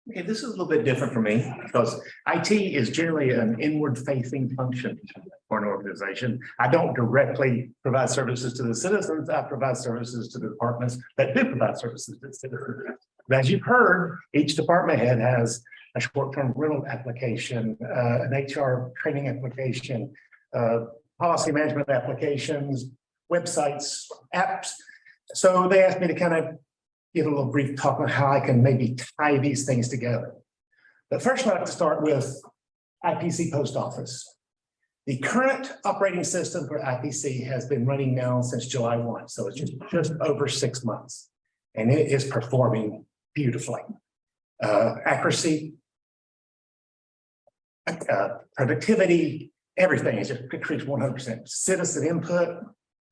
Okay, this is a little bit different for me because IT is generally an inward facing function for an organization. I don't directly provide services to the citizens. I provide services to the departments that do provide services to citizens. But as you've heard, each department head has a short-term rental application, an HR training application, policy management applications, websites, apps. So they asked me to kind of give a little brief talk on how I can maybe tie these things together. But first, I'd like to start with IPC Post Office. The current operating system for IPC has been running now since July 1, so it's just over 6 months, and it is performing beautifully. Accuracy, productivity, everything is just increased 100%. Citizen input,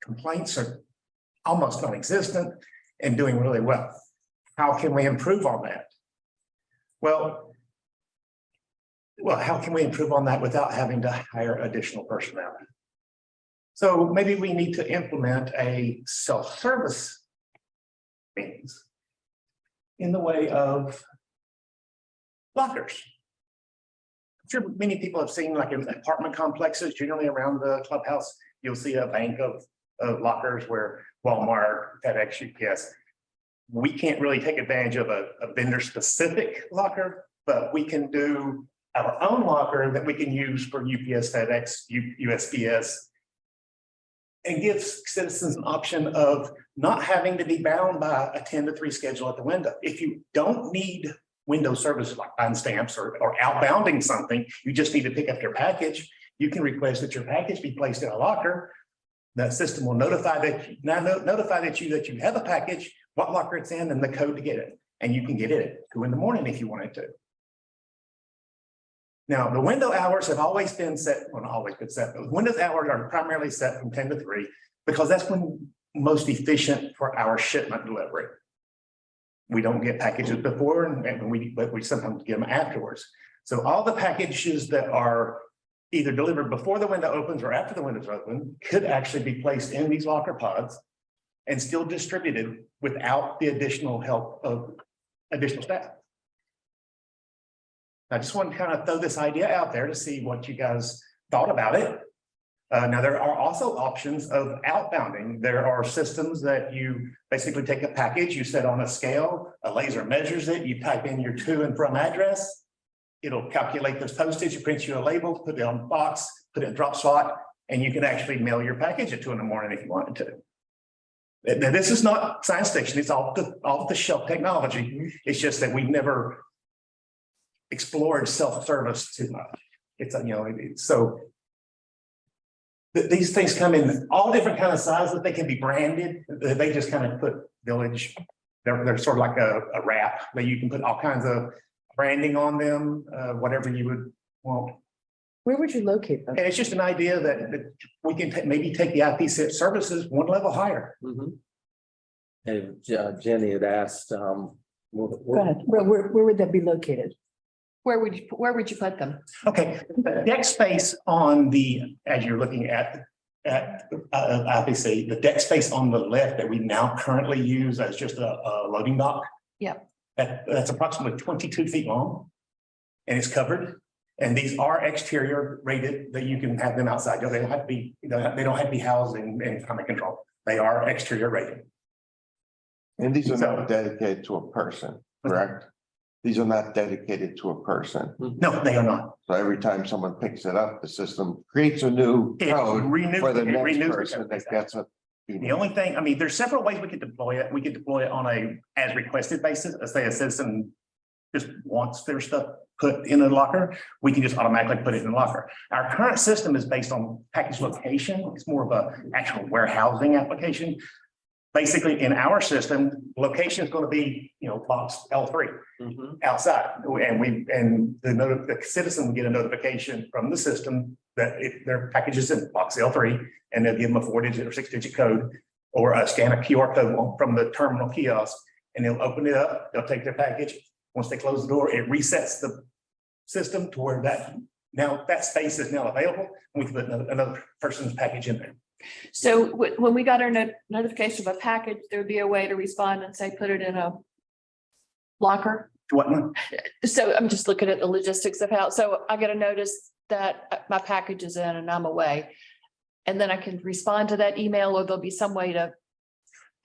complaints are almost non-existent and doing really well. How can we improve on that? Well, how can we improve on that without having to hire additional personnel? So maybe we need to implement a self-service means in the way of lockers. I'm sure many people have seen, like in apartment complexes, generally around the clubhouse, you'll see a bank of lockers where Walmart, FedEx, UPS. We can't really take advantage of a vendor specific locker, but we can do our own locker that we can use for UPS, FedEx, USPS, and give citizens an option of not having to be bound by a 10 to 3 schedule at the window. If you don't need window services like buying stamps or outbounding something, you just need to pick up your package. You can request that your package be placed in a locker. The system will notify that you have a package, what locker it's in, and the code to get it. And you can get it at 2 in the morning if you wanted to. Now, the window hours have always been set, well, not always been set, but window hours are primarily set from 10 to 3 because that's when most efficient for our shipment delivery. We don't get packages before, but we sometimes get them afterwards. So all the packages that are either delivered before the window opens or after the window's open could actually be placed in these locker pods and still distributed without the additional help of additional staff. I just want to kind of throw this idea out there to see what you guys thought about it. Now, there are also options of outbounding. There are systems that you basically take a package, you set on a scale, a laser measures it, you type in your to and from address, it'll calculate this postage, it prints you a label, put it on the box, put it in a drop slot, and you can actually mail your package at 2 in the morning if you wanted to. Now, this is not science fiction, it's off the shelf technology. It's just that we've never explored self-service too much. It's, so these things come in all different kind of sizes. They can be branded. They just kind of put Village. They're sort of like a wrap that you can put all kinds of branding on them, whatever you would want. Where would you locate them? And it's just an idea that we can maybe take the IP services one level higher. Mm-hmm. And Jenny had asked, Go ahead. Where would that be located? Where would you put them? Okay, the deck space on the, as you're looking at IPC, the deck space on the left that we now currently use as just a loading dock. Yep. That's approximately 22 feet long and it's covered. And these are exterior rated that you can have them outside. They don't have to be, they don't have to be housed in climate control. They are exterior rated. And these are not dedicated to a person, correct? These are not dedicated to a person. No, they are not. So every time someone picks it up, the system creates a new code for the next person that gets it. The only thing, I mean, there's several ways we could deploy it. We could deploy it on a as requested basis. Let's say a citizen just wants their stuff put in a locker. We can just automatically put it in the locker. Our current system is based on package location. It's more of a actual warehousing application. Basically, in our system, location is going to be, box L3 outside, and the citizen will get a notification from the system that if their package is in box L3, and they'll give them a 4-digit or 6-digit code, or scan a QR code from the terminal kiosk, and they'll open it up. They'll take their package. Once they close the door, it resets the system to where that space is now available, and we can put another person's package in there. So when we got our notification of a package, there'd be a way to respond and say, put it in a locker. What, now? So I'm just looking at the logistics of how, so I get a notice that my package is in and I'm away. And then I can respond to that email, or there'll be some way to,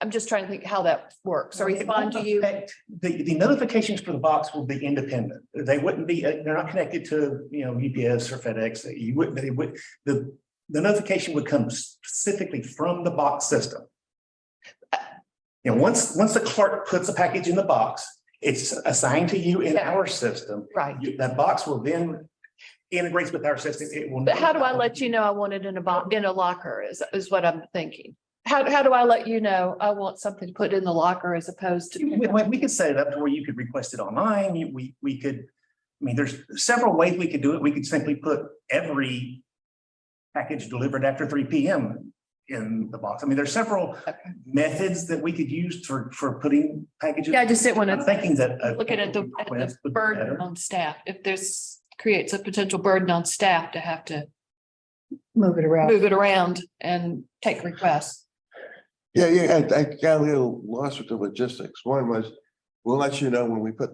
I'm just trying to think how that works, or respond to you. The notifications for the box will be independent. They wouldn't be, they're not connected to, UPS or FedEx. You wouldn't, they would, the notification would come specifically from the box system. Once the clerk puts a package in the box, it's assigned to you in our system. Right. That box will then integrates with our system. It will. But how do I let you know I want it in a locker is what I'm thinking. How do I let you know I want something put in the locker as opposed to? We could set it up to where you could request it online. We could, there's several ways we could do it. We could simply put every package delivered after 3 p.m. in the box. There's several methods that we could use for putting packages. Yeah, I just didn't want I'm to thinking that. look at the burden on staff. If there's creates a potential burden on staff to have to Move it around. and take requests. Yeah, I got a little lost with the logistics. One was, we'll let you know when we put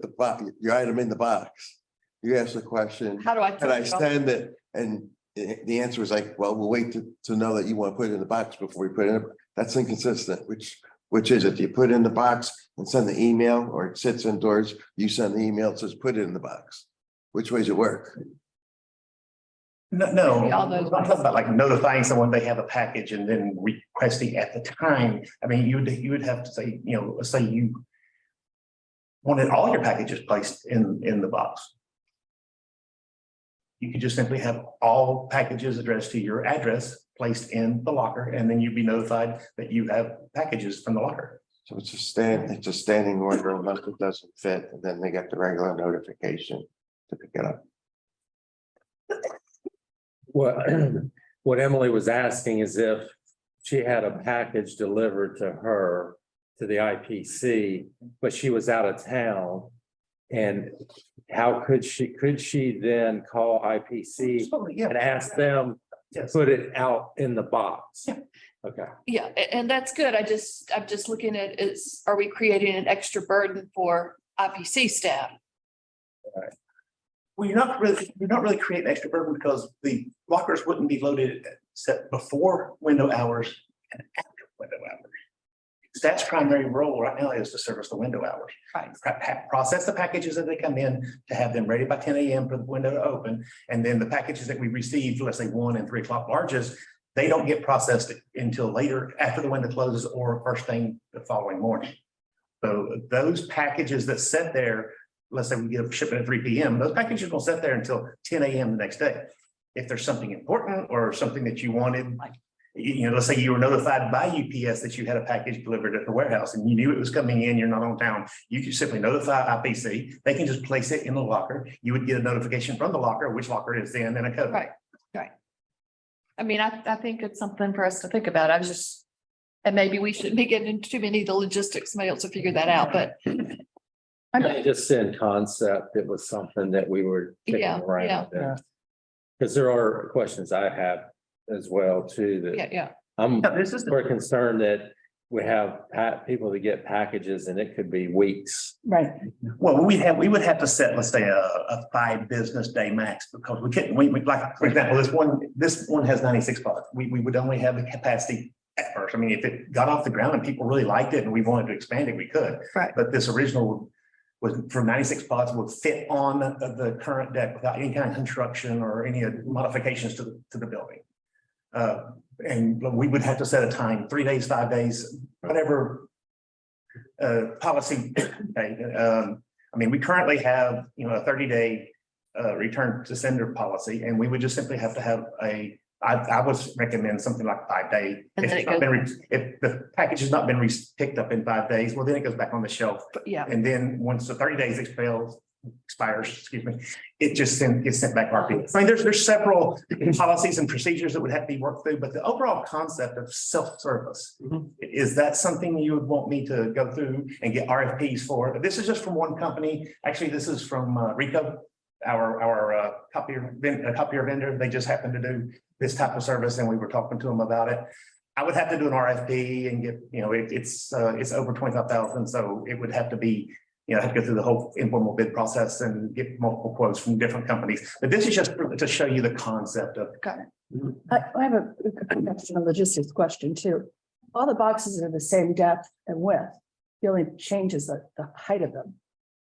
your item in the box. You asked the question, How do I? can I send it? And the answer was like, well, we'll wait to know that you want to put it in the box before we put it in. That's inconsistent. Which is it? Do you put it in the box and send the email, or it sits indoors? You send the email, it says put it in the box. Which way does it work? No, All I'm those talking about like notifying someone they have a package and then requesting at the time. You would have to say, say you wanted all your packages placed in the box. You could just simply have all packages addressed to your address placed in the locker, and then you'd be notified that you have packages from the locker. So it's a standing order unless it doesn't fit, and then they get the regular notification to pick it up. What Emily was asking is if she had a package delivered to her to the IPC, but she was out of town. And how could she then call IPC and ask them to put it out in the box? Yeah. Okay. Yeah, and that's good. I'm just looking at are we creating an extra burden for IPC staff? Well, you're not really creating extra burden because the lockers wouldn't be loaded set before window hours and after window hours. Staff's primary role right now is to service the window hours. Right. Process the packages as they come in, to have them ready by 10 a.m. for the window to open. And then the packages that we receive, let's say 1 and 3 o'clock larges, they don't get processed until later after the window closes or first thing the following morning. So those packages that sit there, let's say we get a shipment at 3 p.m., those packages will sit there until 10 a.m. the next day. If there's something important or something that you wanted, let's say you were notified by UPS that you had a package delivered at the warehouse and you knew it was coming in, you're not on town, you can simply notify IPC. They can just place it in the locker. You would get a notification from the locker, which locker it's in, and a code. Right. I think it's something for us to think about. And maybe we shouldn't be getting into too many of the logistics mails to figure that out, but. Just in concept, it was something that we were kicking around. Yeah. Because there are questions I have as well too, that Yeah. I'm This is more concerned that we have people that get packages and it could be weeks. Right. well, we would have to set, let's say, a 5 business day max, because we couldn't, we like, for example, this one has 96 pods. We would only have the capacity at first. If it got off the ground and people really liked it and we wanted to expand it, we could. Right. But this original was for 96 pods would fit on the current deck without any kind of construction or any modifications to the building. And we would have to set a time, 3 days, 5 days, whatever policy. We currently have, a 30-day return to sender policy, and we would just simply have to have I would recommend something like 5 day. And then If the package has not been picked up in 5 days, well, then it goes back on the shelf. Yeah. And then once the 30 days expires, it just gets sent back to RP. There's several policies and procedures that would have to be worked through, but the overall concept of self-service, is that something you would want me to go through and get RFPs for? This is just from one company. Actually, this is from Rico, our copier vendor. They just happened to do this type of service, and we were talking to them about it. I would have to do an RFP and get, it's over 25,000, so it would have to be have to go through the whole informal bid process and get multiple quotes from different companies. But this is just to show you the concept of. I have a logistics question too. All the boxes are the same depth and width. The only change is the height of them.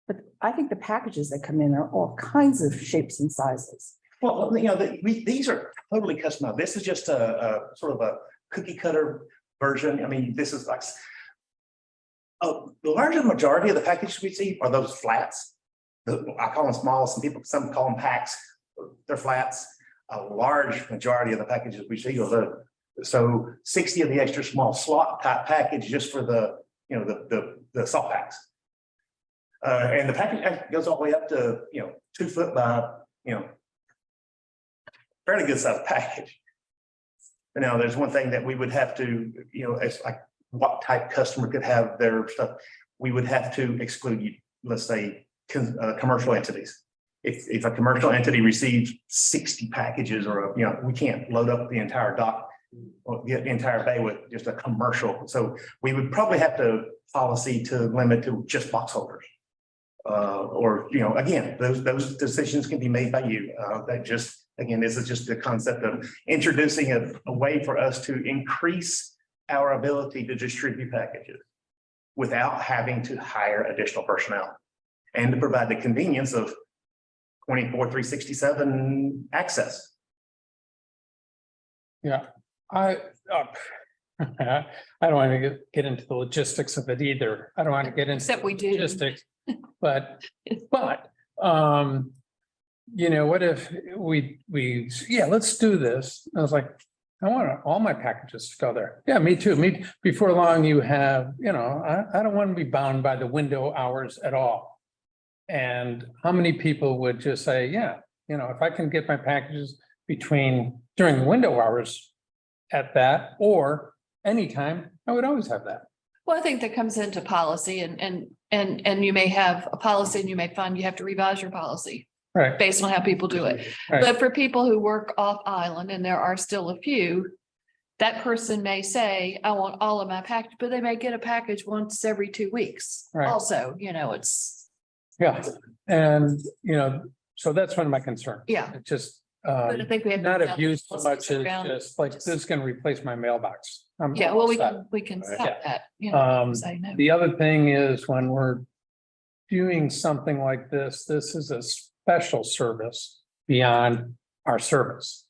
But I think the packages that come in are all kinds of shapes and sizes. Well, these are totally customized. This is just a sort of a cookie cutter version. I mean, this is like. Oh, the larger majority of the packages we see are those flats. I call them small, some call them packs. They're flats. A large majority of the packages we see are so 60 of the extra small slot type package just for the, the salt packs. And the package goes all the way up to, 2 foot by, fairly good sized package. Now, there's one thing that we would have to, it's like what type customer could have their stuff. We would have to exclude, let's say, commercial entities. If a commercial entity receives 60 packages or, we can't load up the entire dock or get the entire bay with just a commercial. So we would probably have to policy to limit to just box holders. Or, again, those decisions can be made by you. This is just the concept of introducing a way for us to increase our ability to distribute packages without having to hire additional personnel and to provide the convenience of 24/367 access. Yeah, I don't want to get into the logistics of it either. I don't want to get into Except we do. logistics, but what if we let's do this. I was like, I want all my packages to go there. Yeah, me too. Before long, you have, I don't want to be bound by the window hours at all. And how many people would just say, yeah, if I can get my packages during the window hours at that or anytime, I would always have that. Well, I think that comes into policy and you may have a policy and you may find you have to revise your policy Right. based on how people do it. Right. But for people who work off island, and there are still a few, that person may say, I want all of my package, but they may get a package once every 2 weeks. Right. Also, it's, Yeah. And, so that's one of my concerns. yeah. It's just, But I think we have. not abused so much as around- just like, this is going to replace my mailbox. I'm Yeah, well, we all can Right. stop that, say no. The other thing is when we're doing something like this is a special service beyond our service.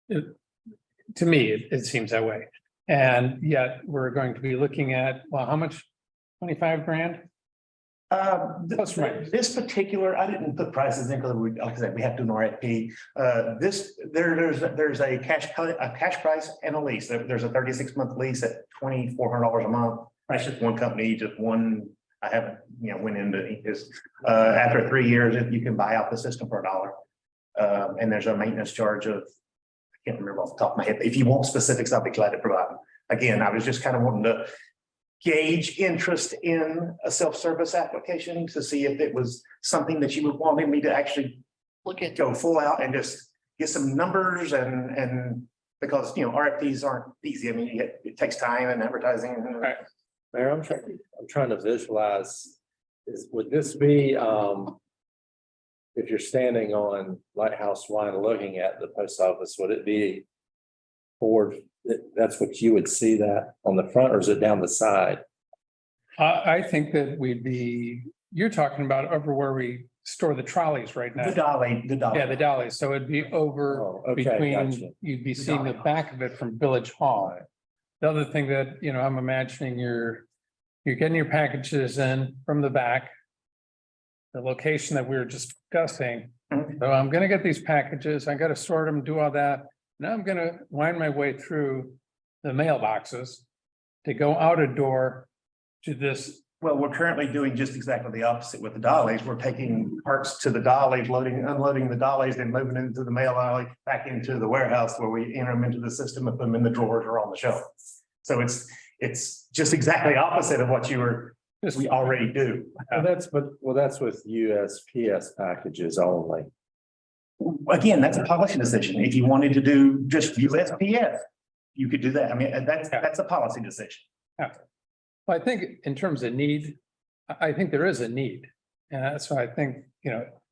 To me, it seems that way. And yet we're going to be looking at, well, how much? 25 grand? That's right. This particular, I didn't put prices in because like I said, we have to do an RFP. There's a cash price and a lease. There's a 36-month lease at $2,400 a month. That's just one company, just one. I haven't, went into this. After 3 years, you can buy out the system for $1. And there's a maintenance charge of, I can't remember off the top of my head. If you want specifics, I'll be glad to provide them. Again, I was just kind of wanting to gauge interest in a self-service application to see if it was something that you would want me to actually Look at, go full out and just get some numbers and because, RFPs aren't easy. I mean, it takes time and advertising. And Right. Mayor, I'm trying to visualize, would this be, if you're standing on Lighthouse One looking at the post office, would it be forward? That's what you would see that on the front, or is it down the side? I think that you're talking about over where we store the trolleys right now. The dolly. Yeah, the dollies. So it'd be over Oh, okay, gotcha. between, you'd be seeing the back of it from Village Hall. The other thing that, I'm imagining you're getting your packages in from the back. The location that we were just discussing. Mhm. So I'm gonna get these packages, I gotta sort them, do all that. Now I'm gonna wind my way through the mailboxes to go out a door to this. Well, we're currently doing just exactly the opposite with the dollies. We're taking parts to the dollies, unloading the dollies, and moving into the mail alley, back into the warehouse where we enter them into the system and put them in the drawers or on the shelf. So it's just exactly opposite of what we already do. That's with USPS packages only. Again, that's a policy decision. If you wanted to do just USPS, you could do that. I mean, that's a policy decision. Well, I think in terms of need, I think there is a need. And that's why I think,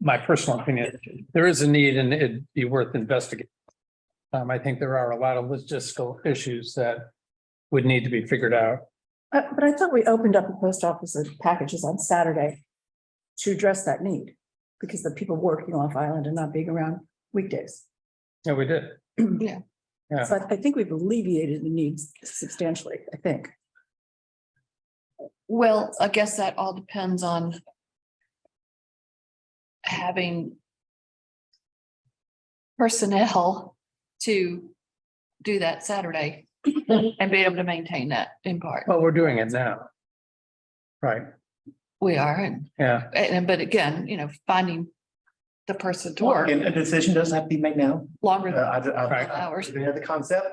my personal opinion, there is a need and it'd be worth investigating. I think there are a lot of logistical issues that would need to be figured out. But I thought we opened up the post office of packages on Saturday to address that need, because the people working off island and not being around weekdays. Yeah, we did. Yeah. Yeah. So I think we've alleviated the needs substantially, I think. Well, I guess that all depends on having personnel to do that Saturday and be able to maintain that in part. Well, we're doing it now. Right, We are, yeah. but again, finding the person to work And a decision doesn't have to be made now. longer than Right. hours. You have the concept,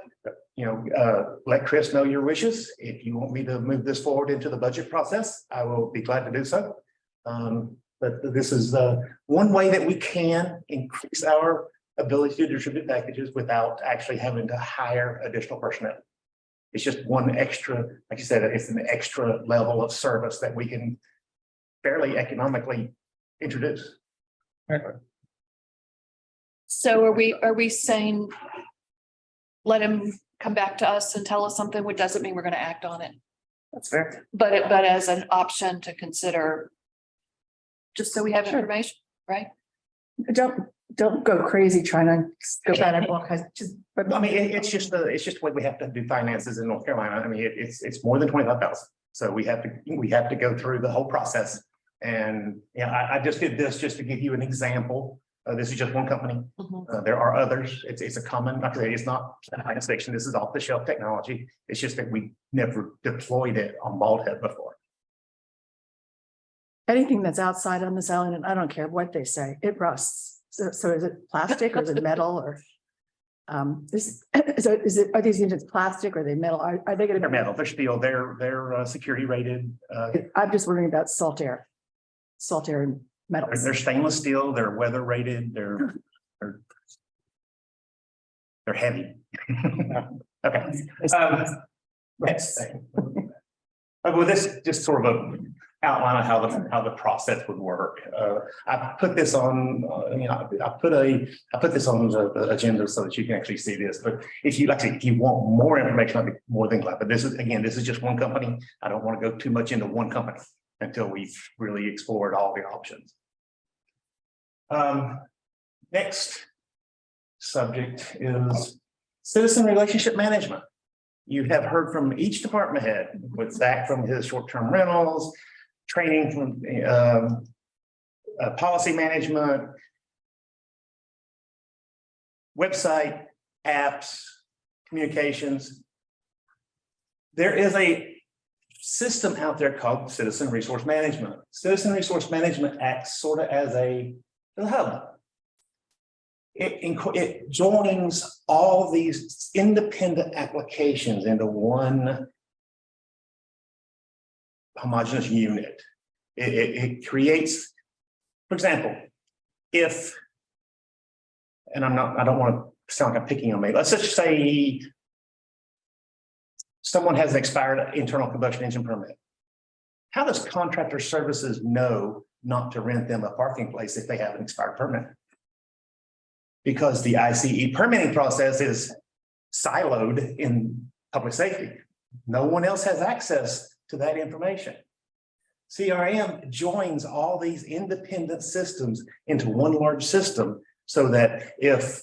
let Chris know your wishes. If you want me to move this forward into the budget process, I will be glad to do so. But this is one way that we can increase our ability to distribute packages without actually having to hire additional personnel. It's just one extra, like you said, it's an extra level of service that we can fairly economically introduce. So are we saying, let him come back to us and tell us something, which doesn't mean we're gonna act on it, That's fair. but as an option to consider. Just so we have Sure. information, right? Don't go crazy trying to go down and walk, just, but I mean, it's just the way we have to do finances in North Carolina. I mean, it's more than 25,000. So we have to go through the whole process. And I just did this just to give you an example. This is just one company. Mhm. There are others. It's a common, like I say, it's not science fiction. This is off the shelf technology. It's just that we never deployed it on Bald Head before. anything that's outside on this island, and I don't care what they say, it rusts. So is it plastic or is it metal or? Are these units plastic or are they metal? Are they gonna? They're metal, they're steel, they're security rated. I'm just wondering about salt air and metals. They're stainless steel, they're weather rated, they're heavy. Okay. Next thing. Well, this just sort of a outline of how the process would work. I put this on, I put this on the agenda so that you can actually see this. But if you if you want more information, I'd be more than glad. But this is just one company. I don't want to go too much into one company until we've really explored all the options. Next subject is citizen relationship management. You have heard from each department head, with Zach from his short-term rentals, training from policy management, website, apps, communications. There is a system out there called Citizen Resource Management. Citizen Resource Management acts sort of as a hub. It joins all these independent applications into one homogeneous unit. It creates, for example, if, and I don't want to sound like I'm picking on me. Let's just say someone has an expired internal combustion engine permit. How does contractor services know not to rent them a parking place if they have an expired permit? Because the ICE permitting process is siloed in public safety. No one else has access to that information. CRM joins all these independent systems into one large system so that if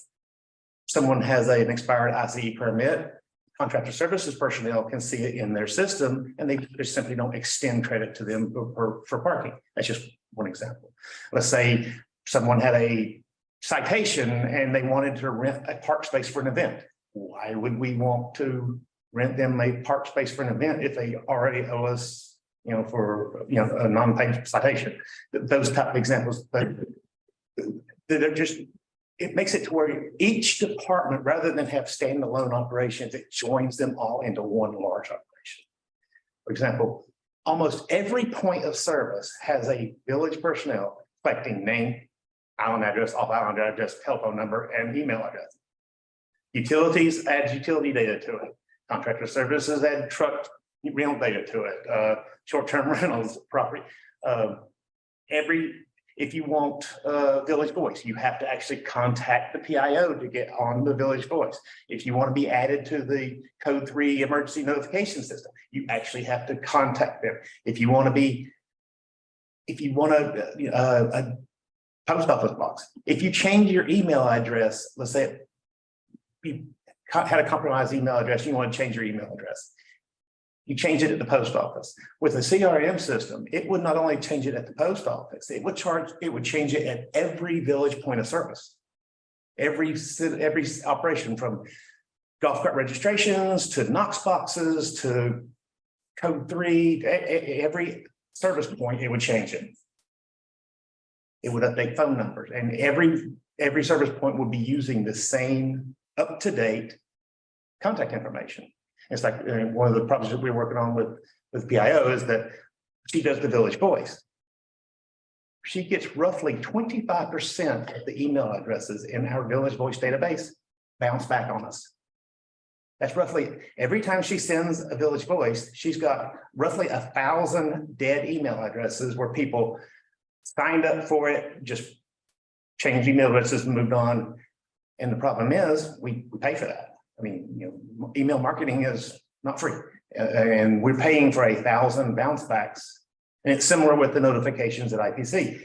someone has an expired ICE permit, contractor services personnel can see it in their system and they just simply don't extend credit to them for parking. That's just one example. Let's say someone had a citation and they wanted to rent a park space for an event. Why would we want to rent them a park space for an event if they already owe us, for, a non-paid citation? Those type of examples, but they're just, it makes it to where each department, rather than have standalone operations, it joins them all into one large operation. For example, almost every point of service has a village personnel collecting name, island address, off island address, telephone number, and email address. Utilities adds utility data to it. Contractor services add truck rental data to it. Short-term rentals, property. If you want Village Voice, you have to actually contact the PIO to get on the Village Voice. If you want to be added to the Code 3 emergency notification system, you actually have to contact them. If you want a post office box, if you change your email address, let's say you had a compromised email address, you want to change your email address. You change it at the post office. With a CRM system, it would not only change it at the post office, it would change it at every village point of service. Every operation, from golf cart registrations to Knox boxes to Code 3, every service point, it would change it. It would update phone numbers, and every service point would be using the same up-to-date contact information. It's like one of the projects that we're working on with PIO is that she does the Village Voice. She gets roughly 25% of the email addresses in our Village Voice database bounce back on us. That's roughly, every time she sends a Village Voice, she's got roughly 1,000 dead email addresses where people signed up for it, just changed email addresses and moved on. And the problem is we pay for that. I mean, email marketing is not free, and we're paying for 1,000 bounce backs. And it's similar with the notifications at IPC.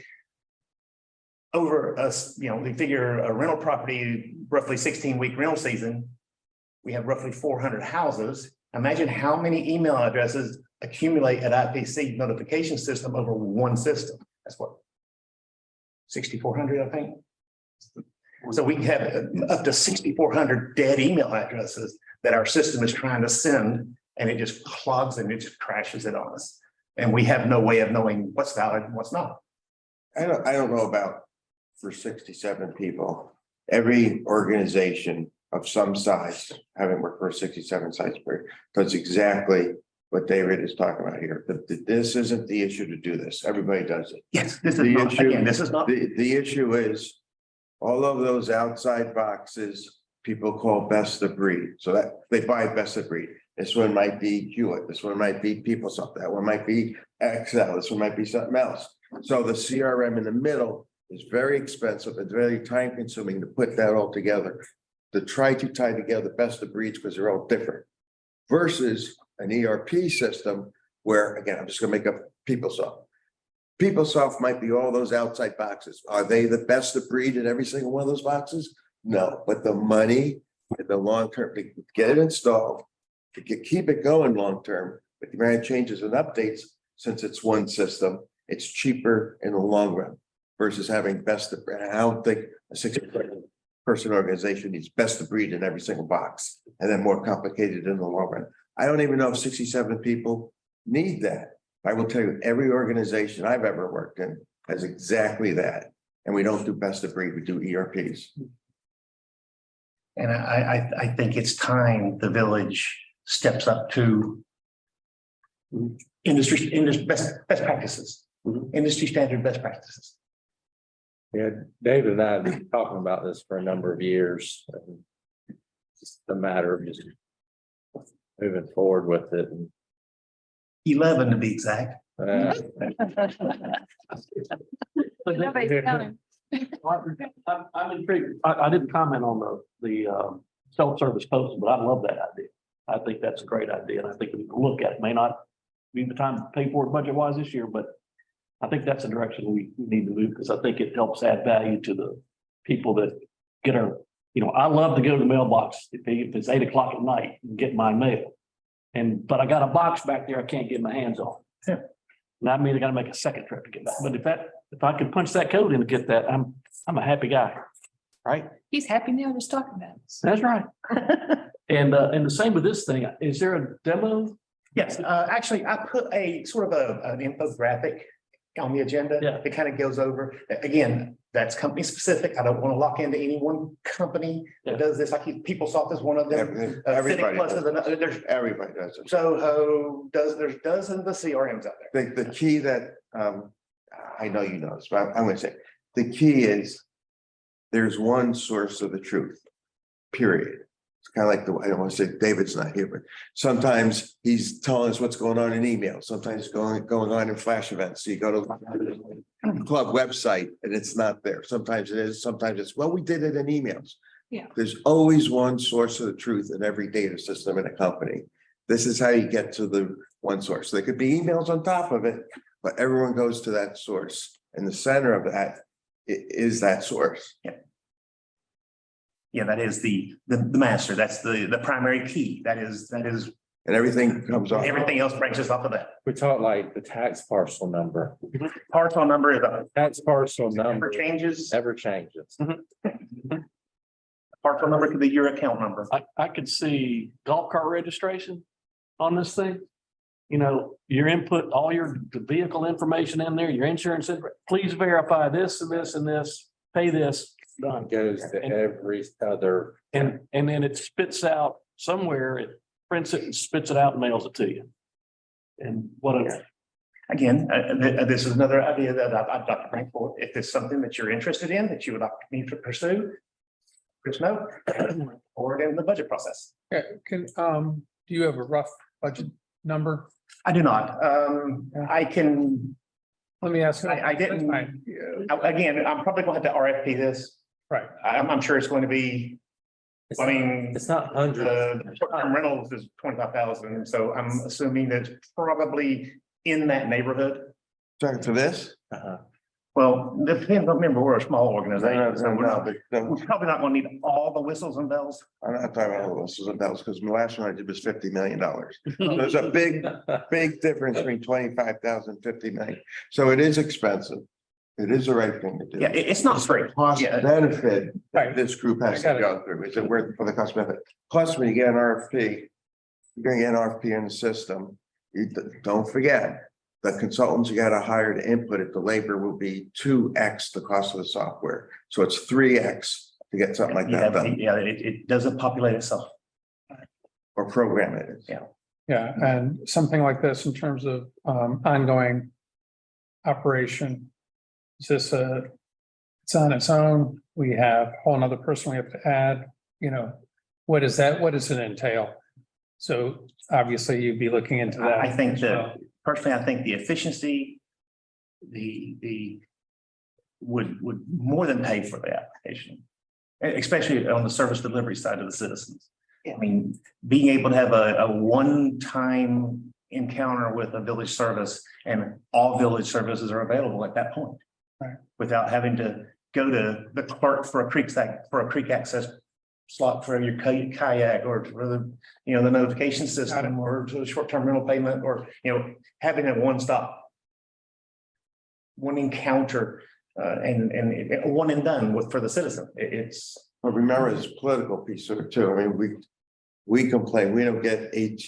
Over us, we figure a rental property, roughly 16-week rental season, we have roughly 400 houses. Imagine how many email addresses accumulate at IPC notification system over one system. That's what, 6,400, I think. So we have up to 6,400 dead email addresses that our system is trying to send, and it just clogs and it just crashes it on us. And we have no way of knowing what's valid and what's not. I don't know about for 67 people, every organization of some size, having worked for 67 sites, does exactly what David is talking about here. But this isn't the issue to do this. Everybody does it. Yes, this is The not, issue- again, this is not. The issue is all of those outside boxes, people call best of breed. So that they buy best of breed. This one might be Hewitt. This one might be PeopleSoft. That one might be Excel. This one might be something else. So the CRM in the middle is very expensive. It's very time consuming to put that all together. To try to tie together best of breeds because they're all different. Versus an ERP system where, again, I'm just gonna make up PeopleSoft. PeopleSoft might be all those outside boxes. Are they the best of breed in every single one of those boxes? No, but the money in the long term to get it installed, to keep it going long term, with the amount of changes and updates, since it's one system, it's cheaper in the long run versus having best of breed. I don't think a 60-person organization needs best of breed in every single box and then more complicated in the long run. I don't even know if 67 people need that. I will tell you, every organization I've ever worked in has exactly that. And we don't do best of breed, we do ERPs. And I think it's time the village steps up to industry best practices, industry standard best practices. Yeah, David and I have been talking about this for a number of years. And it's a matter of just moving forward with it. 11 to be exact. Nobody's counting. I'm intrigued. I didn't comment on the self-service post, but I love that idea. I think that's a great idea, and I think we can look at it. May not be the time to pay for it budget-wise this year, but I think that's the direction we need to move, because I think it helps add value to the people that get our, I love to go to the mailbox if it's 8 o'clock at night and get my mail. But I got a box back there I can't get my hands on. Yeah. That means I gotta make a second trip to get back. But if I could punch that code in to get that, I'm a happy guy. Right? He's happy now just talking about it. That's right. And the same with this thing. Is there a demo? Yes, actually, I put a sort of an infographic on the agenda. Yeah. It kind of goes over, again, that's company specific. I don't want to lock into any one company that does this. PeopleSoft is one of them. Everybody Plus does is another. There's Everybody does it. Soho, there's dozens of CRMs out there. The key that, I know you know this, but I'm gonna say, the key is there's one source of the truth, period. It's kind of like I don't want to say David's not here, but sometimes he's telling us what's going on in email. Sometimes it's going on in flash events. So you go to the club website and it's not there. Sometimes it is, sometimes it's, well, we did it in emails. Yeah. There's always one source of the truth in every data system in a company. This is how you get to the one source. There could be emails on top of it, but everyone goes to that source. And the center of that is that source. Yeah, that is the master. That's the primary key. That is, And everything comes off. everything else branches off of that. We talk like the tax parcel number, Parcel number is a tax parcel never number changes. never changes. Parcel number could be your account number. I could see golf cart registration on this thing. You know, your input, all your vehicle information in there, your insurance, please verify this and this and this, pay this, done. Goes to every other. And then it spits out somewhere, it prints it and spits it out and mails it to you. And what a, Again, this is another idea that I'd like to bring forward. If it's something that you're interested in, that you would like me to pursue, just know, or in the budget process. Yeah, do you have a rough budget number? I do not. I can, Let me ask. I didn't- That's fine. Yeah, again, I'm probably going to have to RFP this. Right. I'm sure it's going to be, It's I mean, it's not hundreds. the short-term rentals is 25,000. So I'm assuming that it's probably in that neighborhood. Talking to this? Uh-huh. Well, it depends. Remember, we're a small organization, so we're No, probably not going to need all the whistles and bells. I'm not talking about all this, and bells, because the last one I did was $50 million. There's a big difference between 25,000, 50 million. So it is expensive. It is the right thing to do. Yeah, it's not free. Cost Yeah. benefit Right. that this group has I to got go through. Is it worth it for the cost benefit? Plus, when you get an RFP, you're gonna get an RFP in the system. Don't forget, the consultants you gotta hire to input it, the labor will be 2x the cost of the software. So it's 3x to get something like that done, Yeah, it doesn't populate itself. or program it. Yeah. Yeah, and something like this in terms of ongoing operation. Is this it's on its own? We have a whole nother person we have to add, you know, what is that? What does it entail? So obviously you'd be looking into that. I think as well. that, personally, I think the efficiency, the would more than pay for the application. Especially on the service delivery side of the citizens. I mean, being able to have a one-time encounter with a village service and all village services are available at that point. Right. Without having to go to the clerk for a creek access slot for your kayak or for the, the notification system or to the short-term rental payment or, having a one-stop. One encounter and one and done for the citizen. It's. But remember, this political piece of it too. I mean, we complain, we don't get HOA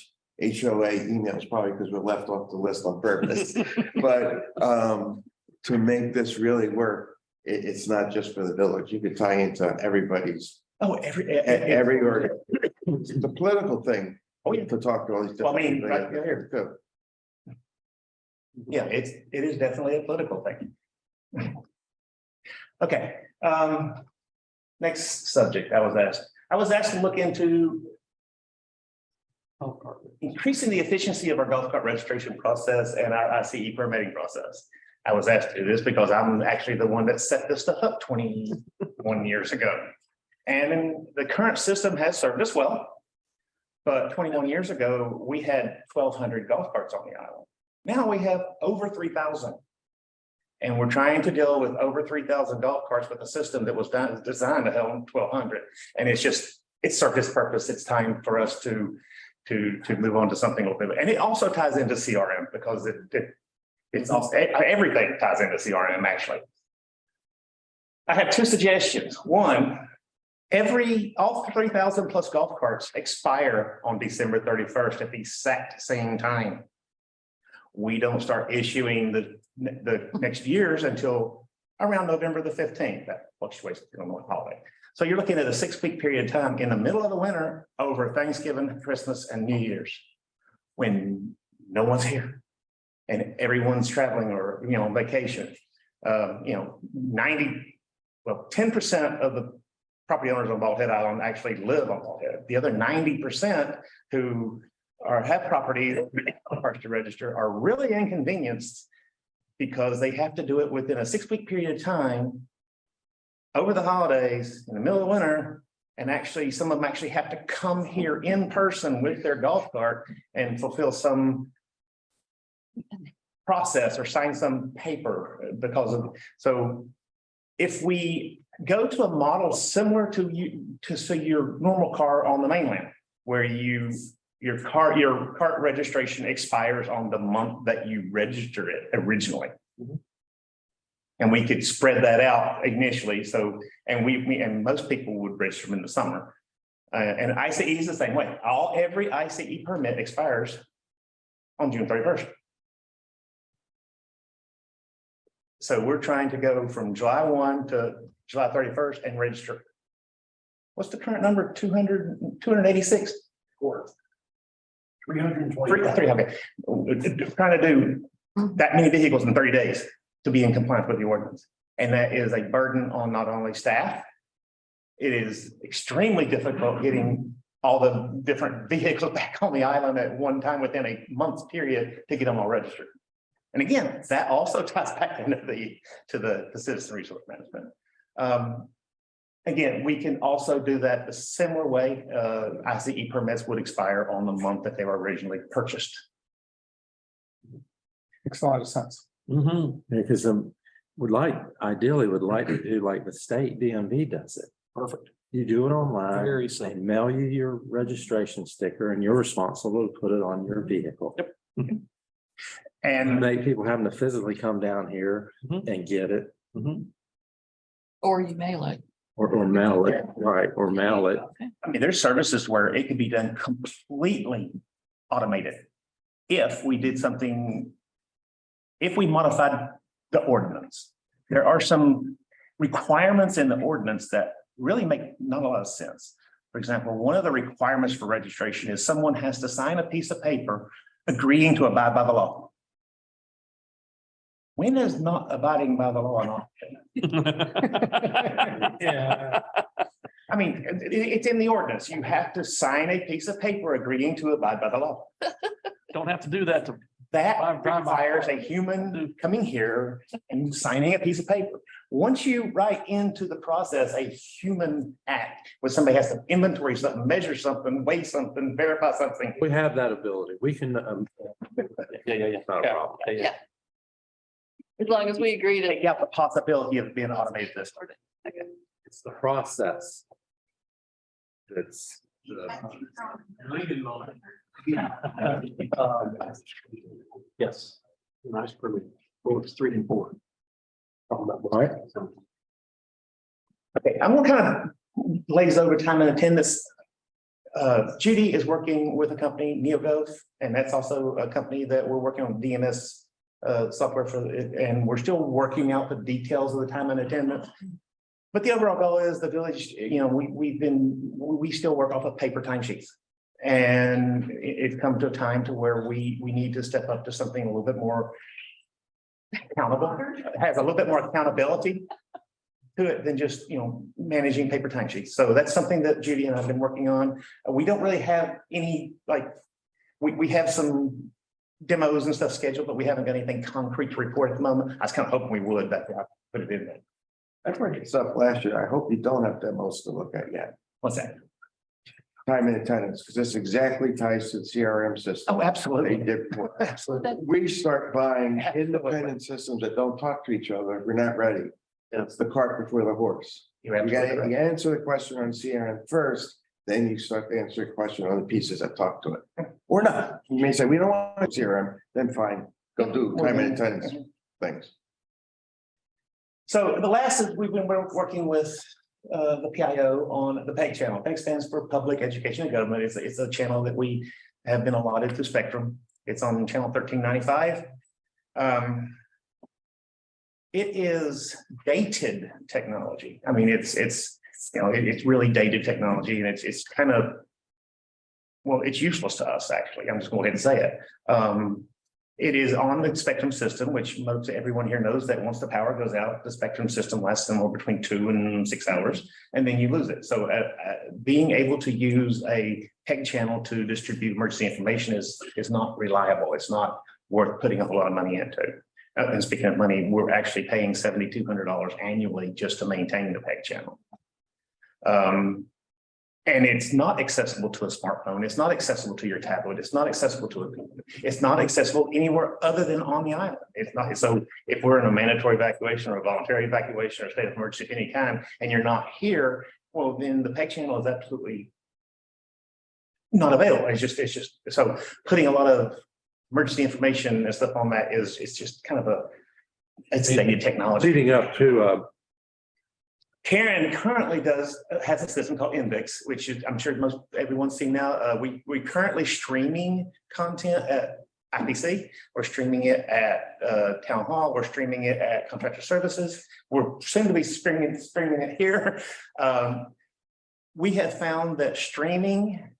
emails probably because we're left off the list on purpose. But to make this really work, it's not just for the village. You could tie into everybody's, Oh, every org. It's a political thing. Oh, yeah. To talk to all these Well, I different. mean, right here. too. Yeah, it is definitely a political thing. Okay, next subject I was asked to look into increasing the efficiency of our golf cart registration process and our ICE permitting process. I was asked to do this because I'm actually the one that set this stuff up 21 years ago. And the current system has served us well. But 21 years ago, we had 1,200 golf carts on the island. Now we have over 3,000. And we're trying to deal with over 3,000 golf carts with a system that was designed to handle 1,200. And it's served its purpose. It's time for us to move on to something a little bit. And it also ties into CRM because it's also everything ties into CRM actually. I have two suggestions. One, all 3,000 plus golf carts expire on December 31st at the exact same time. We don't start issuing the next years until around November the 15th. That fluctuates depending on the holiday. So you're looking at a 6-week period of time in the middle of the winter over Thanksgiving, Christmas, and New Year's, when no one's here and everyone's traveling or on vacation. 10% of the property owners on Bald Head Island actually live on Bald Head. The other 90% who have property parks to register are really inconvenienced because they have to do it within a 6-week period of time over the holidays in the middle of the winter. And actually, some of them actually have to come here in person with their golf cart and fulfill some process or sign some paper because of, so if we go to a model similar to your normal car on the mainland, where your cart registration expires on the month that you register it originally. And we could spread that out initially. So, and and most people would register them in the summer. And ICE is the same way. Every ICE permit expires on June 31st. So we're trying to go from July 1 to July 31st and register. What's the current number? 286? 320. Okay. Trying to do that many vehicles in 30 days to be in compliance with the ordinance. And that is a burden on not only staff. It is extremely difficult getting all the different vehicles back on the island at one time within a month's period to get them all registered. And again, that also ties back into the citizen resource management. Again, we can also do that the similar way. ICE permits would expire on the month that they were originally purchased. Makes a lot of sense. Because ideally would like to do like the state DMV does it. Perfect. You do it online. Very They simple. mail you your registration sticker and you're responsible to put it on your vehicle. Yep. And Make people having to physically come down here and get it Or you mail it. or mail it, right, or mail it. I mean, there's services where it could be done completely automated. If we did something, if we modified the ordinance, there are some requirements in the ordinance that really make not a lot of sense. For example, one of the requirements for registration is someone has to sign a piece of paper agreeing to abide by the law. When is not abiding by the law an option? Yeah. I mean, it's in the ordinance. You have to sign a piece of paper agreeing to abide by the law. Don't have to do that to. That Drive by. requires a human coming here and signing a piece of paper. Once you write into the process a human act, where somebody has to inventory something, measure something, weigh something, verify something. We have that ability. We can, Yeah. not a problem. Yeah. As long as we agree to. Take out the possibility of being automated this. It's the process. It's. Yes. Nice for me. Well, it's 3 and 4. Right. Okay, I'm gonna kind of glaze over time and attendance. Judy is working with a company, NeoGov, and that's also a company that we're working on DNS software for, and we're still working out the details of the time and attendance. But the overall goal is the village, we still work off of paper timesheets. And it's come to a time to where we need to step up to something a little bit more accountable, has a little bit more accountability to it than just, managing paper timesheets. So that's something that Judy and I have been working on. We don't really have any, we have some demos and stuff scheduled, but we haven't got anything concrete to report at the moment. I was kind of hoping we would, but I put it in there. I brought this up last year. I hope you don't have demos to look at yet. What's that? Time and attendance, because this exactly ties to the CRM system. Oh, They absolutely. did. Absolutely. We start buying independent systems that don't talk to each other. We're not ready. It's the cart before the horse. You're You absolutely gotta right. you answer the question on CRM first, then you start to answer the question on the pieces that talk to it. Or not. You may say, we don't want CRM, then fine, go do time and attendance things. So the last is we've been working with the PIO on the PEG channel. PEG stands for Public Education and Government. It's a channel that we have been allotted to Spectrum. It's on channel 1395. It is dated technology. I mean, it's really dated technology, and it's kind of, well, it's useless to us, actually. I'm just going to go ahead and say it. It is on the Spectrum system, which most everyone here knows that once the power goes out, the Spectrum system lasts somewhere between 2 and 6 hours, and then you lose it. So being able to use a PEG channel to distribute emergency information is not reliable. It's not worth putting a lot of money into. And speaking of money, we're actually paying $7,200 annually just to maintain the PEG channel. And it's not accessible to a smartphone. It's not accessible to your tablet. It's not accessible to a computer. It's not accessible anywhere other than on the island. It's not. So if we're in a mandatory evacuation or a voluntary evacuation or state of emergency of any kind, and you're not here, well, then the PEG channel is absolutely not available. It's just so putting a lot of emergency information and stuff on that it's just kind of it's dated technology. Leading up to, Karen currently has a system called Index, which is, I'm sure everyone's seen now. We currently streaming content at IPC. We're streaming it at Town Hall. We're streaming it at Contractor Services. We're soon to be streaming it here. We have found that streaming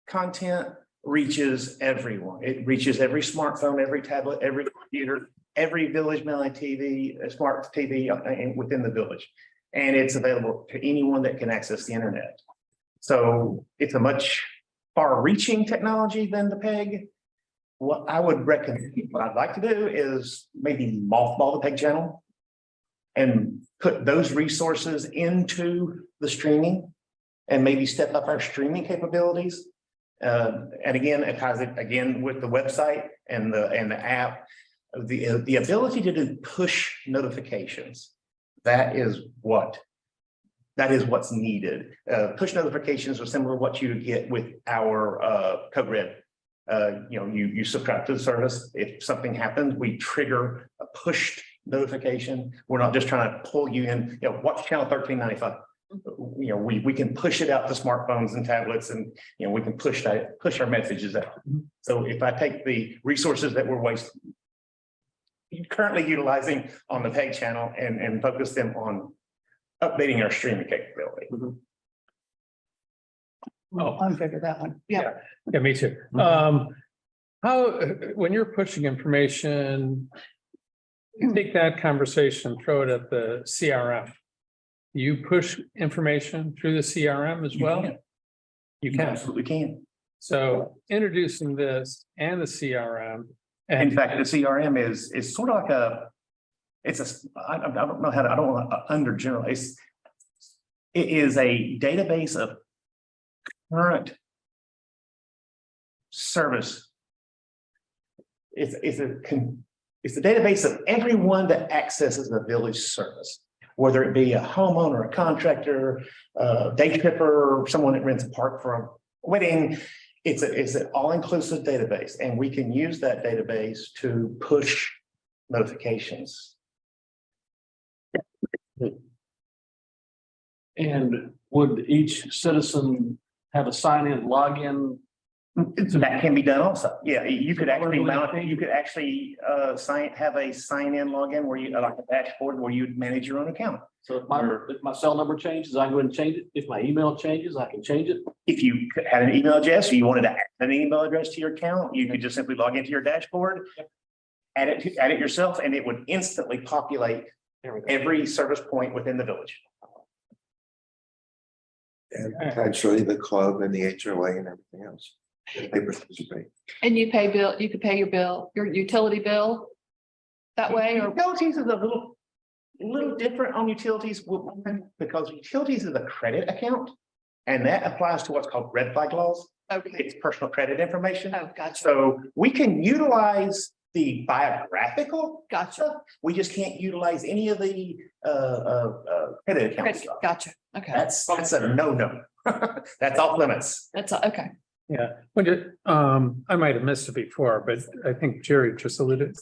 content reaches everyone. It reaches every smartphone, every tablet, every computer, every village mailing TV, smart TV within the village. And it's available to anyone that can access the internet. So it's a much far-reaching technology than the PEG. What I would recommend, what I'd like to do is maybe mothball the PEG channel and put those resources into the streaming and maybe step up our streaming capabilities. And again, it ties it again with the website and the app, the ability to do push notifications. That is what's needed. Push notifications are similar to what you get with our Code Red. You subscribe to the service. If something happens, we trigger a pushed notification. We're not just trying to pull you in. Watch channel 1395. We can push it out to smartphones and tablets, and we can push our messages out. So if I take the resources that we're currently utilizing on the PEG channel and focus them on updating our streaming capability. Oh. I'm good with that one. Yeah, me too. When you're pushing information, take that conversation, throw it at the CRM. You push information through the CRM as well? You You can. absolutely can. So introducing this and the CRM. In fact, the CRM is sort of like I don't know how to, I don't want to undergeneralize. It is a database of current service. It's a database of everyone that accesses the village service, whether it be a homeowner, a contractor, day tripper, or someone that rents a park for a wedding. It's an all-inclusive database, and we can use that database to push notifications. And would each citizen have a sign-in, login? That can be done also. Yeah, you could actually have a sign-in login where you like a dashboard where you manage your own account. So if my cell number changes, I can go ahead and change it. If my email changes, I can change it. If you had an email address, or you wanted to add an email address to your account, you could just simply log into your dashboard, add it yourself, and it would instantly populate every service point within the village. And potentially the club and the HOA and everything else. They participate. And you could pay your utility bill that way, or Utilities is a little different on utilities because utilities is a credit account. And that applies to what's called red flag laws. okay. It's personal credit information. Oh, gotcha, So we can utilize the biographical gotcha, stuff. We just can't utilize any of the credit account stuff. gotcha. Okay, That's a no. That's off limits. that's, okay. Yeah, I might have missed it before, but I think Jerry just alluded,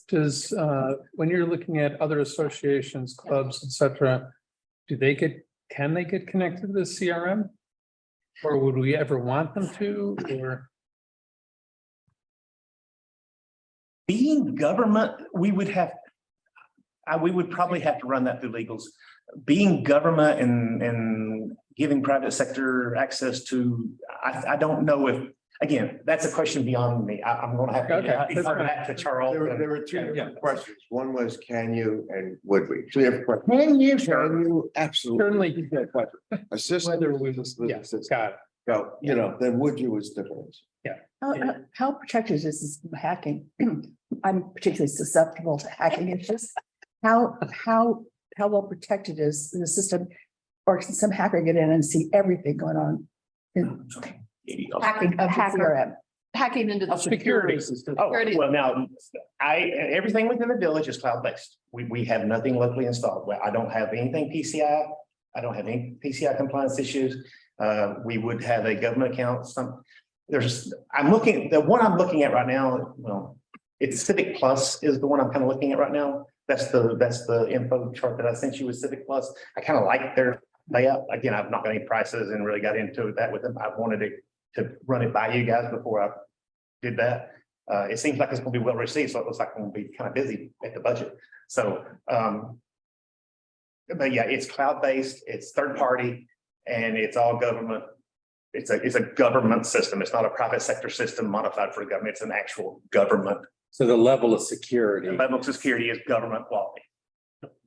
when you're looking at other associations, clubs, et cetera, can they get connected to the CRM? Or would we ever want them to, or? Being government, we would probably have to run that through legals. Being government and giving private sector access to, I don't know if, again, that's a question beyond me. I'm gonna have Okay, to that's defer fine. that to Charles. There were two Yeah. different questions. One was, can you and would we? Two different questions. Can you, Can you? Absolutely. Certainly. Assist. Whether we, yeah, got it. Go, you know, then would you is different. How protected is this from hacking? I'm particularly susceptible to hacking issues. How well protected is the system? Or can some hacker get in and see everything going on? Hacking of the CRM. Hacking into the Security. Oh, Security. well, now, everything within the village is cloud-based. We have nothing locally installed. Well, I don't have anything PCI. I don't have any PCI compliance issues. We would have a government account, the one I'm looking at right now, well, it's Civic Plus is the one I'm kind of looking at right now. That's the info chart that I sent you with Civic Plus. I kind of like their layout. Again, I've not got any prices and really got into that with them. I wanted to run it by you guys before I did that. It seems like it's going to be well received, so it looks like I'm going to be kind of busy at the budget. So, but yeah, it's cloud-based, it's third-party, and it's all government. It's a government system. It's not a private sector system modified for government. It's an actual government. So the level of security. Level of security is government quality.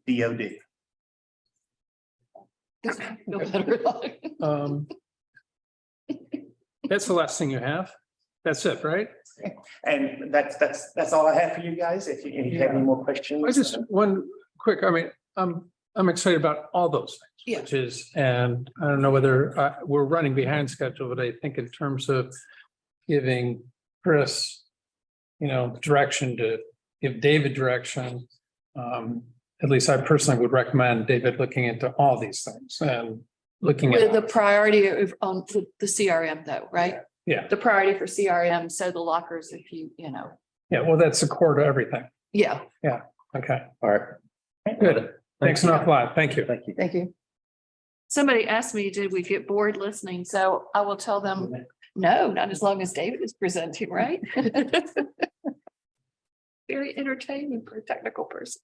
DOD. Feel better. That's the last thing you have? That's it, right? And that's all I have for you guys. If you have any more questions. I just, one quick, I mean, I'm excited about all those Yeah. things, which is, and I don't know whether we're running behind schedule, but I think in terms of giving Chris, direction to give David direction. At least I personally would recommend David looking into all these things and looking With the at, priority on the CRM though, right? yeah, The priority for CRM, so the lockers, if yeah, well, that's the core to everything. yeah. Okay, All right. good. Thanks an awful lot. Thank you. Thank you. Thank you. Somebody asked me, did we get bored listening? So I will tell them, no, not as long as David is presenting, right? Very entertaining for a technical person.